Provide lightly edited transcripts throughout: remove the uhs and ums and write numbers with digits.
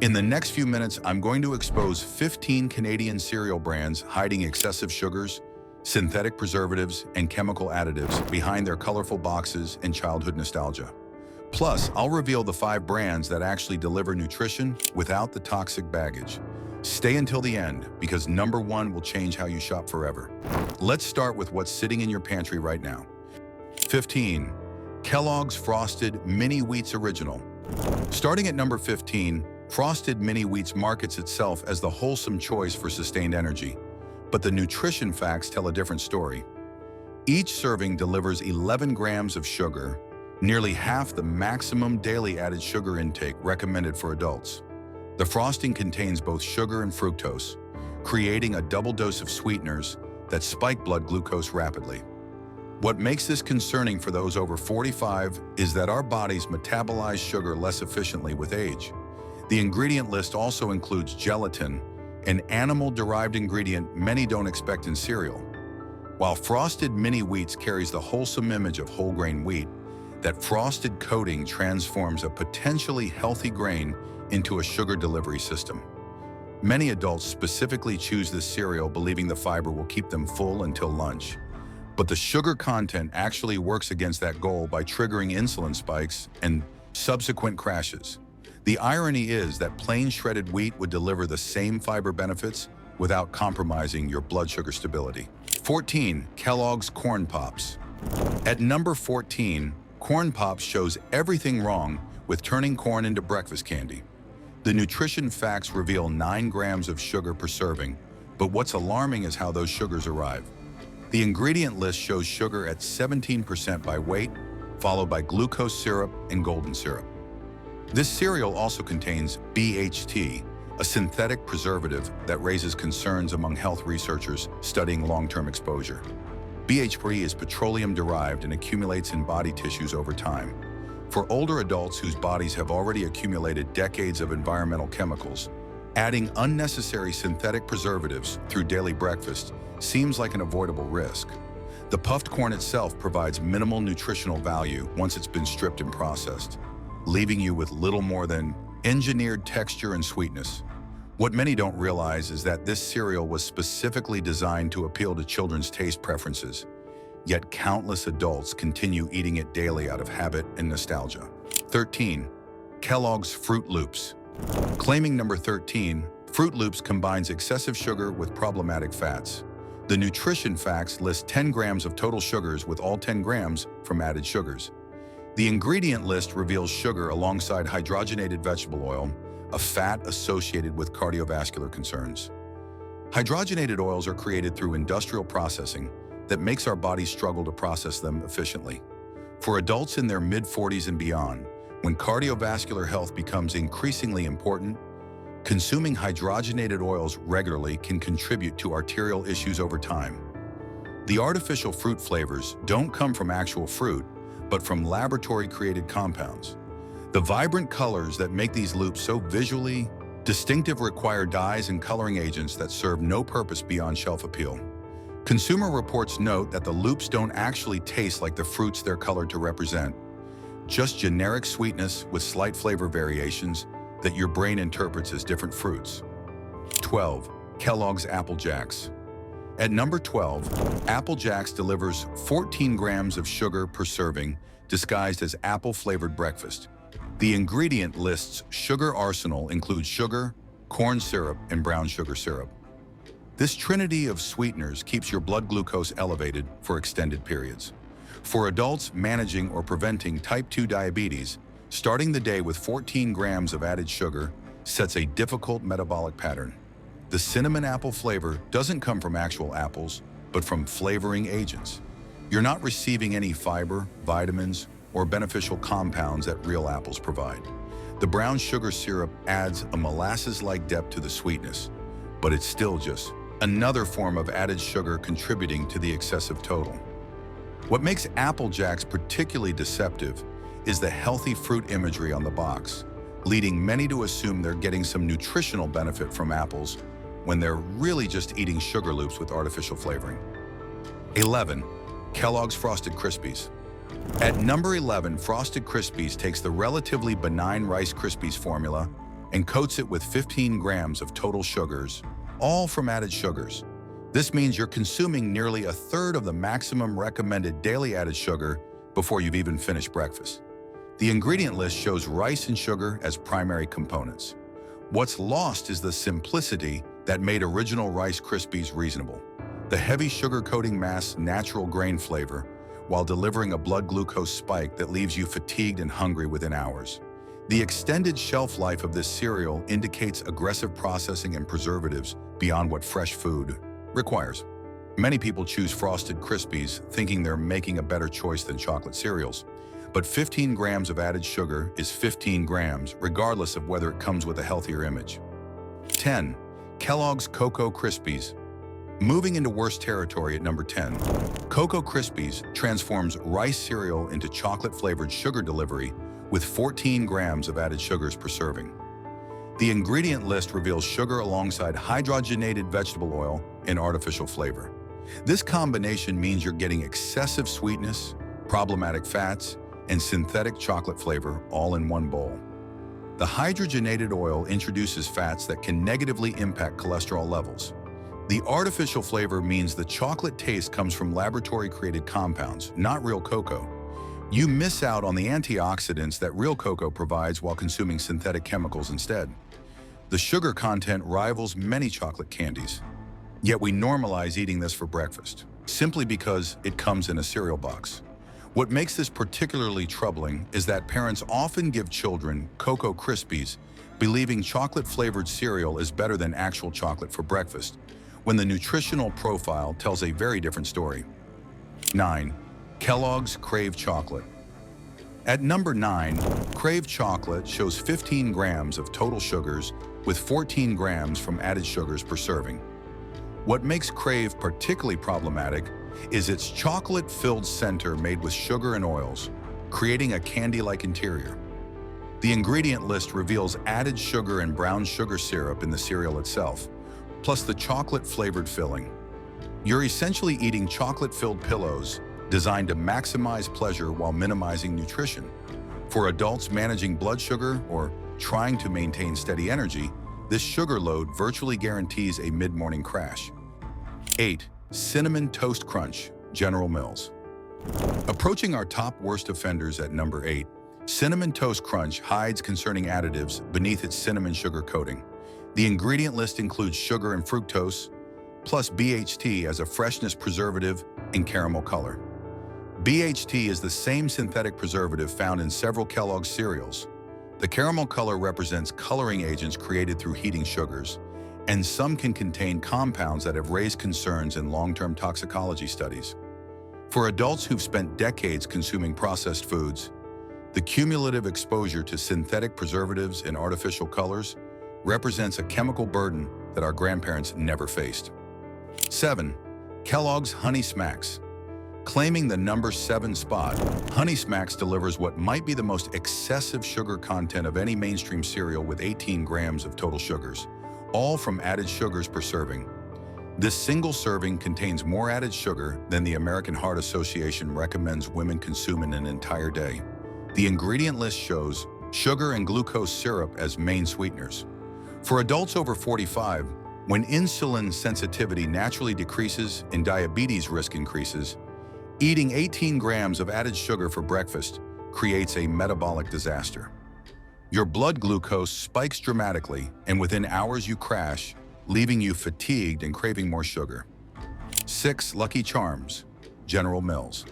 In the next few minutes, I'm going to expose 15 Canadian cereal brands hiding excessive sugars, synthetic preservatives, and chemical additives behind their colorful boxes and childhood nostalgia. Plus, I'll reveal the 5 brands that actually deliver nutrition without the toxic baggage. Stay until the end, because number 1 will change how you shop forever. Let's start with what's sitting in your pantry right now. 15. Kellogg's Frosted Mini Wheats Original. Starting at number 15, Frosted Mini Wheats markets itself as the wholesome choice for sustained energy. But the nutrition facts tell a different story. Each serving delivers 11 grams of sugar, nearly half the maximum daily added sugar intake recommended for adults. The frosting contains both sugar and fructose, creating a double dose of sweeteners that spike blood glucose rapidly. What makes this concerning for those over 45 is that our bodies metabolize sugar less efficiently with age. The ingredient list also includes gelatin, an animal-derived ingredient many don't expect in cereal. While Frosted Mini Wheats carries the wholesome image of whole grain wheat, that frosted coating transforms a potentially healthy grain into a sugar delivery system. Many adults specifically choose this cereal believing the fiber will keep them full until lunch. But the sugar content actually works against that goal by triggering insulin spikes and subsequent crashes. The irony is that plain shredded wheat would deliver the same fiber benefits without compromising your blood sugar stability. 14. Kellogg's Corn Pops. At number 14, Corn Pops shows everything wrong with turning corn into breakfast candy. The nutrition facts reveal 9 grams of sugar per serving, but what's alarming is how those sugars arrive. The ingredient list shows sugar at 17% by weight, followed by glucose syrup and golden syrup. This cereal also contains BHT, a synthetic preservative that raises concerns among health researchers studying long-term exposure. BHT is petroleum-derived and accumulates in body tissues over time. For older adults whose bodies have already accumulated decades of environmental chemicals, adding unnecessary synthetic preservatives through daily breakfast seems like an avoidable risk. The puffed corn itself provides minimal nutritional value once it's been stripped and processed, leaving you with little more than engineered texture and sweetness. What many don't realize is that this cereal was specifically designed to appeal to children's taste preferences, yet countless adults continue eating it daily out of habit and nostalgia. 13. Kellogg's Froot Loops. Claiming number 13, Froot Loops combines excessive sugar with problematic fats. The nutrition facts list 10 grams of total sugars with all 10 grams from added sugars. The ingredient list reveals sugar alongside hydrogenated vegetable oil, a fat associated with cardiovascular concerns. Hydrogenated oils are created through industrial processing that makes our bodies struggle to process them efficiently. For adults in their mid-40s and beyond, when cardiovascular health becomes increasingly important, consuming hydrogenated oils regularly can contribute to arterial issues over time. The artificial fruit flavors don't come from actual fruit, but from laboratory-created compounds. The vibrant colors that make these loops so visually distinctive require dyes and coloring agents that serve no purpose beyond shelf appeal. Consumer reports note that the loops don't actually taste like the fruits they're colored to represent, just generic sweetness with slight flavor variations that your brain interprets as different fruits. 12. Kellogg's Apple Jacks. At number 12, Apple Jacks delivers 14 grams of sugar per serving, disguised as apple-flavored breakfast. The ingredient list's sugar arsenal includes sugar, corn syrup, and brown sugar syrup. This trinity of sweeteners keeps your blood glucose elevated for extended periods. For adults managing or preventing type 2 diabetes, starting the day with 14 grams of added sugar sets a difficult metabolic pattern. The cinnamon apple flavor doesn't come from actual apples, but from flavoring agents. You're not receiving any fiber, vitamins, or beneficial compounds that real apples provide. The brown sugar syrup adds a molasses-like depth to the sweetness, but it's still just another form of added sugar contributing to the excessive total. What makes Apple Jacks particularly deceptive is the healthy fruit imagery on the box, leading many to assume they're getting some nutritional benefit from apples when they're really just eating sugar loops with artificial flavoring. 11. Kellogg's Frosted Krispies. At number 11, Frosted Krispies takes the relatively benign Rice Krispies formula and coats it with 15 grams of total sugars, all from added sugars. This means you're consuming nearly a third of the maximum recommended daily added sugar before you've even finished breakfast. The ingredient list shows rice and sugar as primary components. What's lost is the simplicity that made original Rice Krispies reasonable. The heavy sugar coating masks natural grain flavor while delivering a blood glucose spike that leaves you fatigued and hungry within hours. The extended shelf life of this cereal indicates aggressive processing and preservatives beyond what fresh food requires. Many people choose Frosted Krispies thinking they're making a better choice than chocolate cereals. But 15 grams of added sugar is 15 grams, regardless of whether it comes with a healthier image. 10. Kellogg's Cocoa Krispies. Moving into worst territory at number 10, Cocoa Krispies transforms rice cereal into chocolate-flavored sugar delivery with 14 grams of added sugars per serving. The ingredient list reveals sugar alongside hydrogenated vegetable oil and artificial flavor. This combination means you're getting excessive sweetness, problematic fats, and synthetic chocolate flavor all in one bowl. The hydrogenated oil introduces fats that can negatively impact cholesterol levels. The artificial flavor means the chocolate taste comes from laboratory-created compounds, not real cocoa. You miss out on the antioxidants that real cocoa provides while consuming synthetic chemicals instead. The sugar content rivals many chocolate candies. Yet we normalize eating this for breakfast, simply because it comes in a cereal box. What makes this particularly troubling is that parents often give children Cocoa Krispies, believing chocolate-flavored cereal is better than actual chocolate for breakfast, when the nutritional profile tells a very different story. 9. Kellogg's Crave Chocolate. At number 9, Crave Chocolate shows 15 grams of total sugars with 14 grams from added sugars per serving. What makes Crave particularly problematic is its chocolate-filled center made with sugar and oils, creating a candy-like interior. The ingredient list reveals added sugar and brown sugar syrup in the cereal itself, plus the chocolate-flavored filling. You're essentially eating chocolate-filled pillows designed to maximize pleasure while minimizing nutrition. For adults managing blood sugar or trying to maintain steady energy, this sugar load virtually guarantees a mid-morning crash. 8. Cinnamon Toast Crunch, General Mills. Approaching our top worst offenders at number 8, Cinnamon Toast Crunch hides concerning additives beneath its cinnamon sugar coating. The ingredient list includes sugar and fructose, plus BHT as a freshness preservative and caramel color. BHT is the same synthetic preservative found in several Kellogg's cereals. The caramel color represents coloring agents created through heating sugars, and some can contain compounds that have raised concerns in long-term toxicology studies. For adults who've spent decades consuming processed foods, the cumulative exposure to synthetic preservatives and artificial colors represents a chemical burden that our grandparents never faced. 7. Kellogg's Honey Smacks. Claiming the number 7 spot, Honey Smacks delivers what might be the most excessive sugar content of any mainstream cereal with 18 grams of total sugars, all from added sugars per serving. This single serving contains more added sugar than the American Heart Association recommends women consume in an entire day. The ingredient list shows sugar and glucose syrup as main sweeteners. For adults over 45, when insulin sensitivity naturally decreases and diabetes risk increases, eating 18 grams of added sugar for breakfast creates a metabolic disaster. Your blood glucose spikes dramatically, and within hours you crash, leaving you fatigued and craving more sugar. 6. Lucky Charms, General Mills.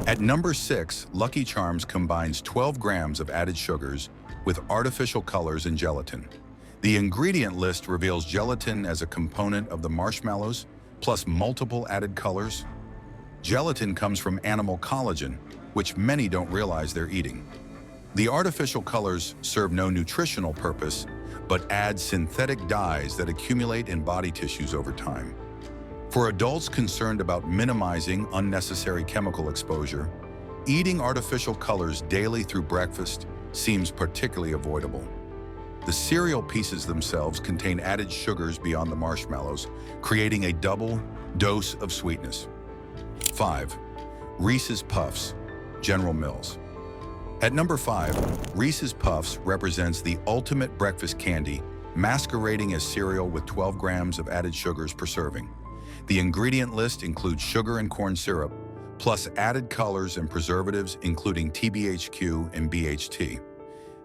At number 6, Lucky Charms combines 12 grams of added sugars with artificial colors and gelatin. The ingredient list reveals gelatin as a component of the marshmallows, plus multiple added colors. Gelatin comes from animal collagen, which many don't realize they're eating. The artificial colors serve no nutritional purpose, but add synthetic dyes that accumulate in body tissues over time. For adults concerned about minimizing unnecessary chemical exposure, eating artificial colors daily through breakfast seems particularly avoidable. The cereal pieces themselves contain added sugars beyond the marshmallows, creating a double dose of sweetness. 5. Reese's Puffs, General Mills. At number 5, Reese's Puffs represents the ultimate breakfast candy, masquerading as cereal with 12 grams of added sugars per serving. The ingredient list includes sugar and corn syrup, plus added colors and preservatives including TBHQ and BHT.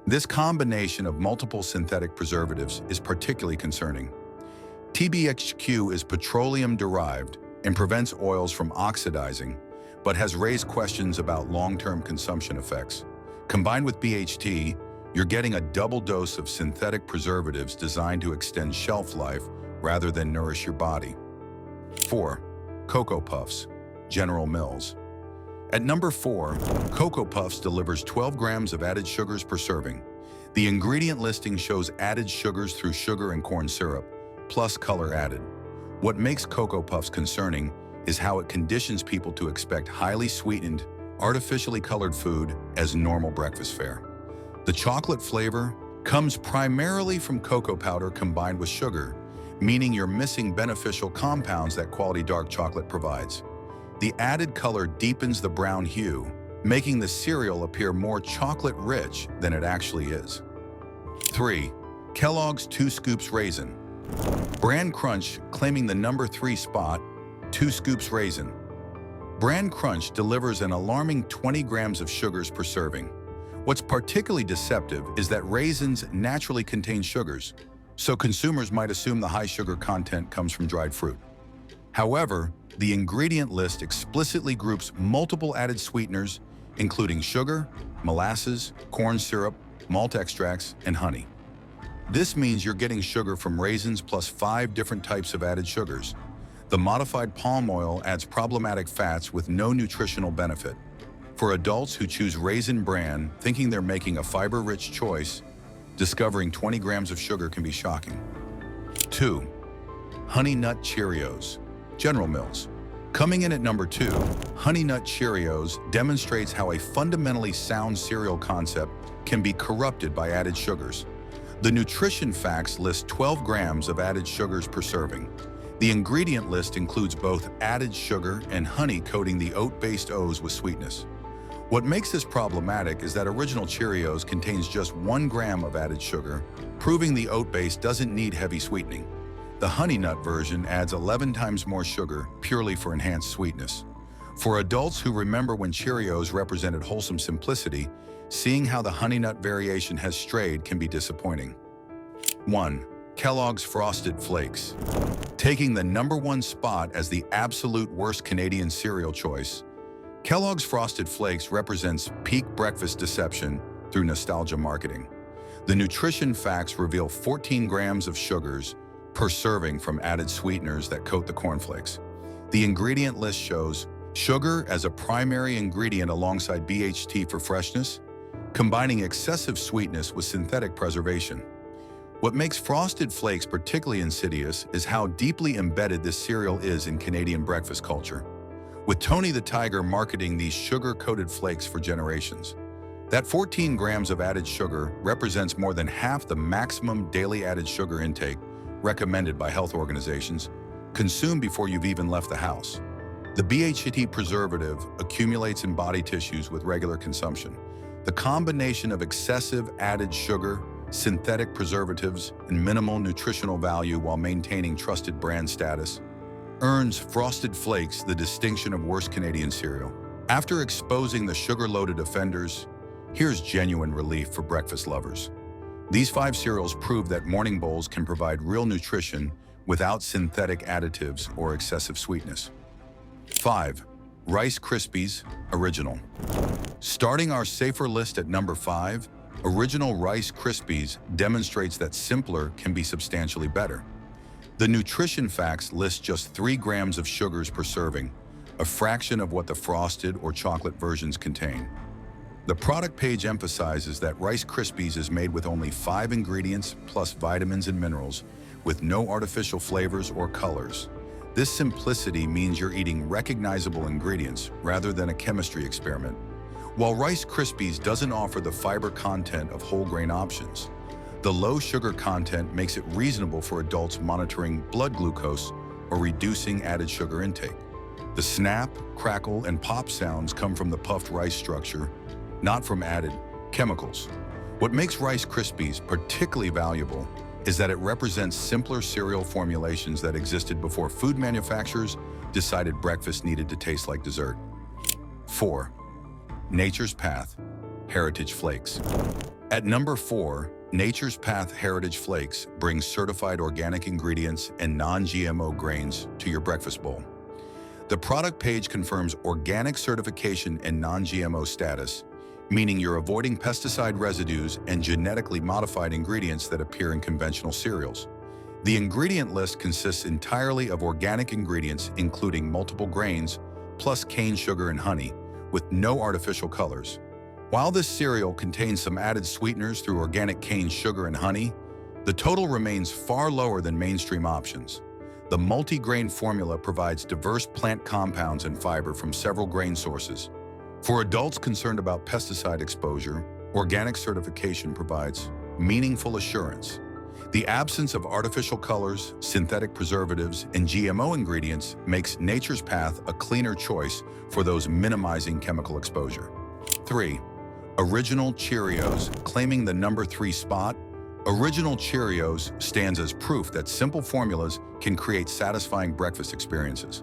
This combination of multiple synthetic preservatives is particularly concerning. TBHQ is petroleum-derived and prevents oils from oxidizing, but has raised questions about long-term consumption effects. Combined with BHT, you're getting a double dose of synthetic preservatives designed to extend shelf life rather than nourish your body. 4. Cocoa Puffs, General Mills. At number 4, Cocoa Puffs delivers 12 grams of added sugars per serving. The ingredient listing shows added sugars through sugar and corn syrup, plus color added. What makes Cocoa Puffs concerning is how it conditions people to expect highly sweetened, artificially colored food as normal breakfast fare. The chocolate flavor comes primarily from cocoa powder combined with sugar, meaning you're missing beneficial compounds that quality dark chocolate provides. The added color deepens the brown hue, making the cereal appear more chocolate-rich than it actually is. 3. Kellogg's 2 Scoops Raisin. Bran Crunch claiming the number 3 spot, 2 Scoops Raisin. Bran Crunch delivers an alarming 20 grams of sugars per serving. What's particularly deceptive is that raisins naturally contain sugars, so consumers might assume the high sugar content comes from dried fruit. However, the ingredient list explicitly groups multiple added sweeteners, including sugar, molasses, corn syrup, malt extracts, and honey. This means you're getting sugar from raisins plus 5 different types of added sugars. The modified palm oil adds problematic fats with no nutritional benefit. For adults who choose Raisin Bran thinking they're making a fiber-rich choice, discovering 20 grams of sugar can be shocking. 2. Honey Nut Cheerios, General Mills. Coming in at number 2, Honey Nut Cheerios demonstrates how a fundamentally sound cereal concept can be corrupted by added sugars. The nutrition facts list 12 grams of added sugars per serving. The ingredient list includes both added sugar and honey coating the oat-based O's with sweetness. What makes this problematic is that original Cheerios contains just 1 gram of added sugar, proving the oat base doesn't need heavy sweetening. The Honey Nut version adds 11 times more sugar purely for enhanced sweetness. For adults who remember when Cheerios represented wholesome simplicity, seeing how the Honey Nut variation has strayed can be disappointing. 1. Kellogg's Frosted Flakes. Taking the number 1 spot as the absolute worst Canadian cereal choice, Kellogg's Frosted Flakes represents peak breakfast deception through nostalgia marketing. The nutrition facts reveal 14 grams of sugars per serving from added sweeteners that coat the cornflakes. The ingredient list shows sugar as a primary ingredient alongside BHT for freshness, combining excessive sweetness with synthetic preservation. What makes Frosted Flakes particularly insidious is how deeply embedded this cereal is in Canadian breakfast culture, with Tony the Tiger marketing these sugar-coated flakes for generations. That 14 grams of added sugar represents more than half the maximum daily added sugar intake recommended by health organizations. Consume before you've even left the house. The BHT preservative accumulates in body tissues with regular consumption. The combination of excessive added sugar, synthetic preservatives, and minimal nutritional value while maintaining trusted brand status earns Frosted Flakes the distinction of worst Canadian cereal. After exposing the sugar-loaded offenders, here's genuine relief for breakfast lovers. These 5 cereals prove that morning bowls can provide real nutrition without synthetic additives or excessive sweetness. 5. Rice Krispies Original. Starting our safer list at number 5, Original Rice Krispies demonstrates that simpler can be substantially better. The nutrition facts list just 3 grams of sugars per serving, a fraction of what the frosted or chocolate versions contain. The product page emphasizes that Rice Krispies is made with only 5 ingredients plus vitamins and minerals, with no artificial flavors or colors. This simplicity means you're eating recognizable ingredients rather than a chemistry experiment. While Rice Krispies doesn't offer the fiber content of whole grain options, the low sugar content makes it reasonable for adults monitoring blood glucose or reducing added sugar intake. The snap, crackle, and pop sounds come from the puffed rice structure, not from added Chemicals. What makes Rice Krispies particularly valuable is that it represents simpler cereal formulations that existed before food manufacturers decided breakfast needed to taste like dessert. 4. Nature's Path Heritage Flakes. At number 4, Nature's Path Heritage Flakes brings certified organic ingredients and non-GMO grains to your breakfast bowl. The product page confirms organic certification and non-GMO status, meaning you're avoiding pesticide residues and genetically modified ingredients that appear in conventional cereals. The ingredient list consists entirely of organic ingredients, including multiple grains, plus cane sugar and honey, with no artificial colors. While this cereal contains some added sweeteners through organic cane sugar and honey, the total remains far lower than mainstream options. The multi-grain formula provides diverse plant compounds and fiber from several grain sources. For adults concerned about pesticide exposure, organic certification provides meaningful assurance. The absence of artificial colors, synthetic preservatives, and GMO ingredients makes Nature's Path a cleaner choice for those minimizing chemical exposure. 3. Original Cheerios. Claiming the number 3 spot, Original Cheerios stands as proof that simple formulas can create satisfying breakfast experiences.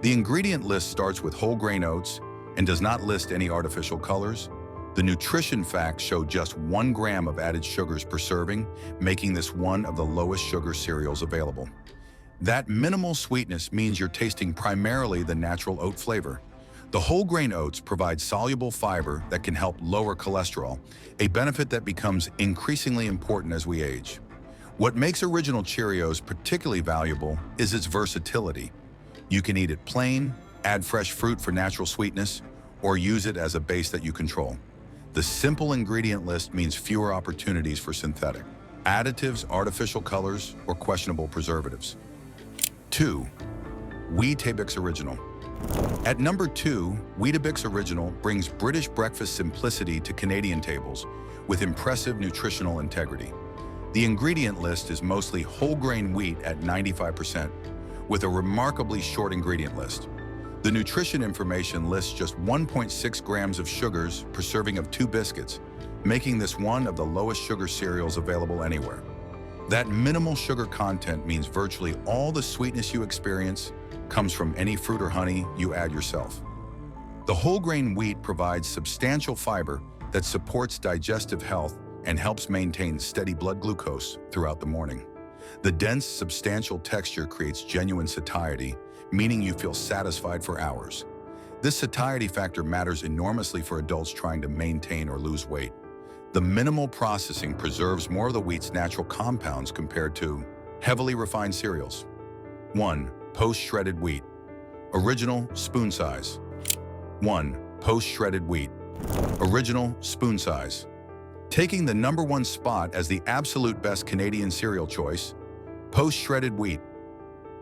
The ingredient list starts with whole grain oats and does not list any artificial colors. The nutrition facts show just 1 gram of added sugars per serving, making this one of the lowest sugar cereals available. That minimal sweetness means you're tasting primarily the natural oat flavor. The whole grain oats provide soluble fiber that can help lower cholesterol, a benefit that becomes increasingly important as we age. What makes Original Cheerios particularly valuable is its versatility. You can eat it plain, add fresh fruit for natural sweetness, or use it as a base that you control. The simple ingredient list means fewer opportunities for synthetic additives, artificial colors, or questionable preservatives. 2. Weetabix Original. At number 2, Weetabix Original brings British breakfast simplicity to Canadian tables with impressive nutritional integrity. The ingredient list is mostly whole grain wheat at 95%, with a remarkably short ingredient list. The nutrition information lists just 1.6 grams of sugars per serving of 2 biscuits, making this one of the lowest sugar cereals available anywhere. That minimal sugar content means virtually all the sweetness you experience comes from any fruit or honey you add yourself. The whole grain wheat provides substantial fiber that supports digestive health and helps maintain steady blood glucose throughout the morning. The dense, substantial texture creates genuine satiety, meaning you feel satisfied for hours. This satiety factor matters enormously for adults trying to maintain or lose weight. The minimal processing preserves more of the wheat's natural compounds compared to heavily refined cereals. 1. Post-shredded wheat. Original spoon size. 1. Post-shredded wheat. Original spoon size. Taking the number 1 spot as the absolute best Canadian cereal choice, post-shredded wheat.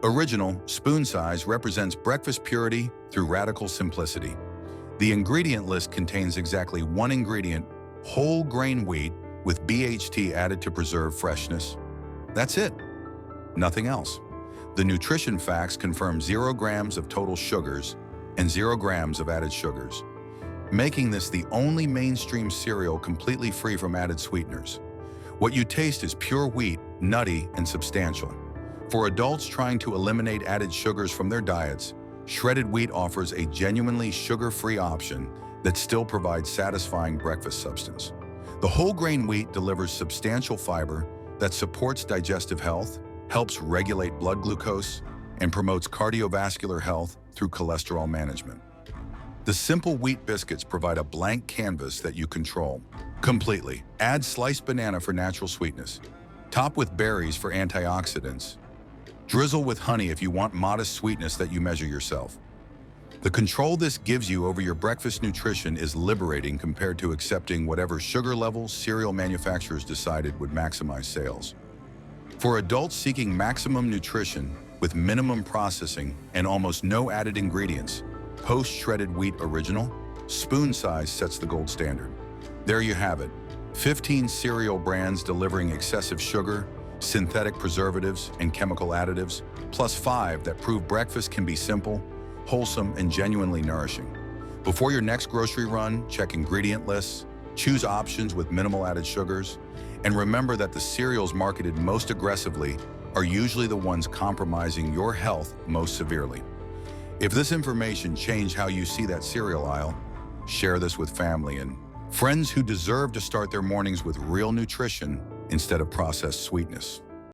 Original spoon size represents breakfast purity through radical simplicity. The ingredient list contains exactly 1 ingredient, whole grain wheat with BHT added to preserve freshness. That's it. Nothing else. The nutrition facts confirm 0 grams of total sugars and 0 grams of added sugars, making this the only mainstream cereal completely free from added sweeteners. What you taste is pure wheat, nutty, and substantial. For adults trying to eliminate added sugars from their diets, shredded wheat offers a genuinely sugar-free option that still provides satisfying breakfast substance. The whole grain wheat delivers substantial fiber that supports digestive health, helps regulate blood glucose, and promotes cardiovascular health through cholesterol management. The simple wheat biscuits provide a blank canvas that you control completely. Add sliced banana for natural sweetness. Top with berries for antioxidants. Drizzle with honey if you want modest sweetness that you measure yourself. The control this gives you over your breakfast nutrition is liberating compared to accepting whatever sugar level cereal manufacturers decided would maximize sales. For adults seeking maximum nutrition with minimum processing and almost no added ingredients, post-shredded wheat original spoon size sets the gold standard. There you have it, 15 cereal brands delivering excessive sugar, synthetic preservatives, and chemical additives, plus 5 that prove breakfast can be simple, wholesome, and genuinely nourishing. Before your next grocery run, check ingredient lists, Choose options with minimal added sugars, and remember that the cereals marketed most aggressively are usually the ones compromising your health most severely. If this information changed how you see that cereal aisle, share this with family and friends who deserve to start their mornings with real nutrition instead of processed sweetness.